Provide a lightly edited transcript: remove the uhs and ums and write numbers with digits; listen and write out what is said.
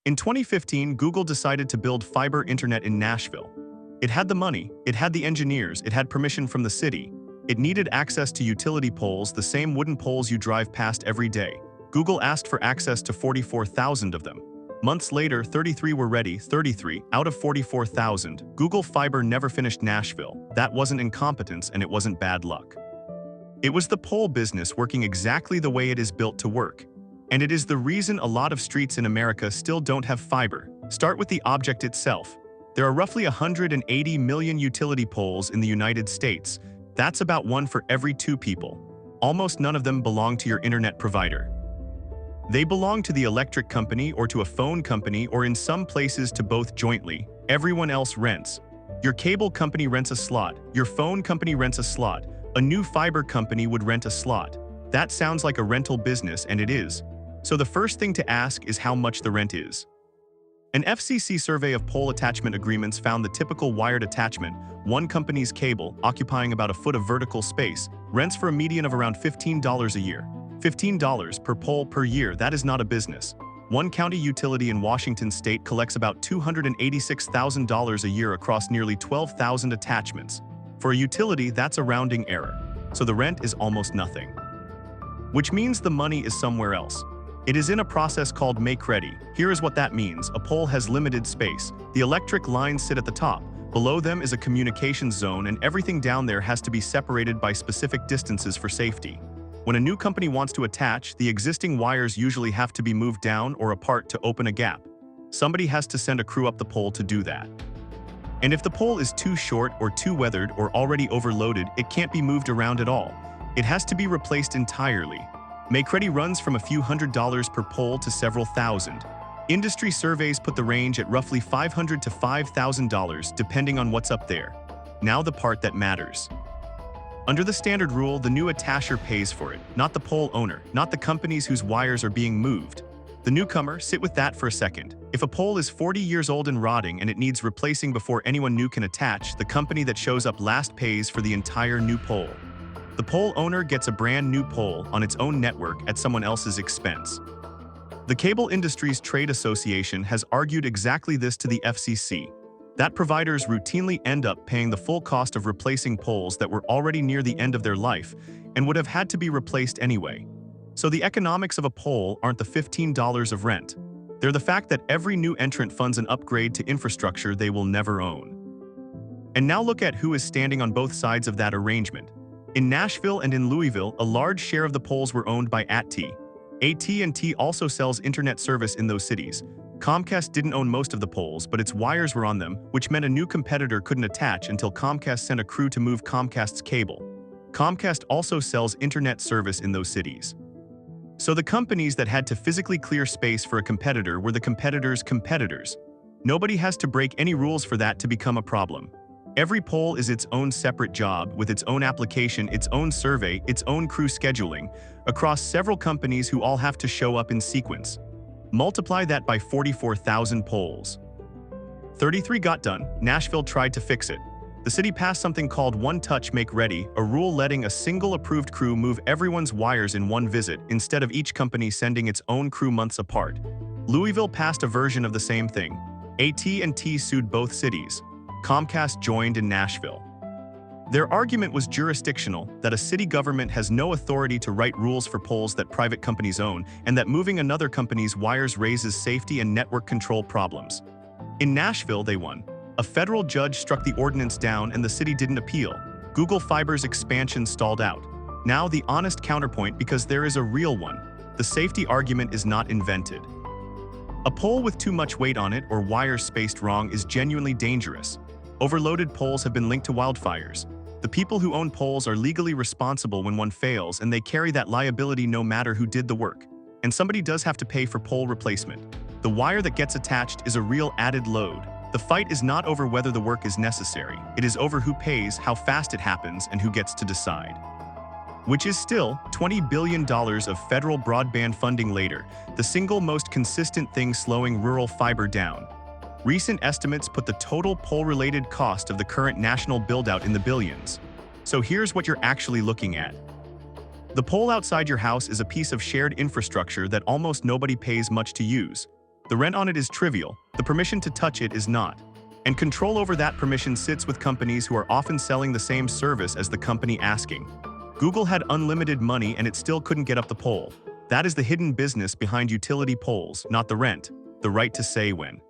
In 2015, Google decided to build fiber internet in Nashville. It had the money, it had the engineers, it had permission from the city. It needed access to utility poles, the same wooden poles you drive past every day. Google asked for access to 44,000 of them. Months later, 33 were ready, 33 out of 44,000. Google Fiber never finished Nashville. That wasn't incompetence and it wasn't bad luck. It was the pole business working exactly the way it is built to work. And it is the reason a lot of streets in America still don't have fiber. Start with the object itself. There are roughly 180 million utility poles in the United States. That's about one for every two people. Almost none of them belong to your internet provider. They belong to the electric company or to a phone company or in some places to both jointly. Everyone else rents. Your cable company rents a slot. Your phone company rents a slot. A new fiber company would rent a slot. That sounds like a rental business, and it is. So the first thing to ask is how much the rent is. An FCC survey of pole attachment agreements found the typical wired attachment, one company's cable, occupying about a foot of vertical space, rents for a median of around $15 a year. $15 per pole per year, that is not a business. One county utility in Washington state collects about $286,000 a year across nearly 12,000 attachments. For a utility, that's a rounding error. So the rent is almost nothing. Which means the money is somewhere else. It is in a process called make-ready. Here is what that means. A pole has limited space. The electric lines sit at the top. Below them is a communications zone, and everything down there has to be separated by specific distances for safety. When a new company wants to attach, the existing wires usually have to be moved down or apart to open a gap. Somebody has to send a crew up the pole to do that. And if the pole is too short or too weathered or already overloaded, it can't be moved around at all. It has to be replaced entirely. Make-ready runs from a few $100s per pole to several thousand. Industry surveys put the range at roughly $500 to $5,000 depending on what's up there. Now the part that matters. Under the standard rule, the new attacher pays for it, not the pole owner, not the companies whose wires are being moved. The newcomer, sit with that for a second. If a pole is 40 years old and rotting and it needs replacing before anyone new can attach, the company that shows up last pays for the entire new pole. The pole owner gets a brand new pole on its own network at someone else's expense. The Cable Industries Trade Association has argued exactly this to the FCC, that providers routinely end up paying the full cost of replacing poles that were already near the end of their life and would have had to be replaced anyway. So the economics of a pole aren't the $15 of rent. They're the fact that every new entrant funds an upgrade to infrastructure they will never own. And now look at who is standing on both sides of that arrangement. In Nashville and in Louisville, a large share of the poles were owned by at&t. at&t also sells internet service in those cities. Comcast didn't own most of the poles, but its wires were on them, which meant a new competitor couldn't attach until Comcast sent a crew to move Comcast's cable. Comcast also sells internet service in those cities. So the companies that had to physically clear space for a competitor were the competitor's competitors. Nobody has to break any rules for that to become a problem. Every pole is its own separate job, with its own application, its own survey, its own crew scheduling, across several companies who all have to show up in sequence. Multiply that by 44,000 poles. 33 got done. Nashville tried to fix it. The city passed something called One Touch Make Ready, a rule letting a single approved crew move everyone's wires in one visit, instead of each company sending its own crew months apart. Louisville passed a version of the same thing. at&t sued both cities. Comcast joined in Nashville. Their argument was jurisdictional, that a city government has no authority to write rules for poles that private companies own, and that moving another company's wires raises safety and network control problems. In Nashville, they won. A federal judge struck the ordinance down and the city didn't appeal. Google Fiber's expansion stalled out. Now the honest counterpoint, because there is a real one. The safety argument is not invented. A pole with too much weight on it or wires spaced wrong is genuinely dangerous. Overloaded poles have been linked to wildfires. The people who own poles are legally responsible when one fails, and they carry that liability no matter who did the work. And somebody does have to pay for pole replacement. The wire that gets attached is a real added load. The fight is not over whether the work is necessary. It is over who pays, how fast it happens, and who gets to decide. Which is still $20 billion of federal broadband funding later, the single most consistent thing slowing rural fiber down. Recent estimates put the total pole-related cost of the current national build-out in the billions. So here's what you're actually looking at. The pole outside your house is a piece of shared infrastructure that almost nobody pays much to use. The rent on it is trivial, the permission to touch it is not. And control over that permission sits with companies who are often selling the same service as the company asking. Google had unlimited money and it still couldn't get up the pole. That is the hidden business behind utility poles, not the rent, the right to say when.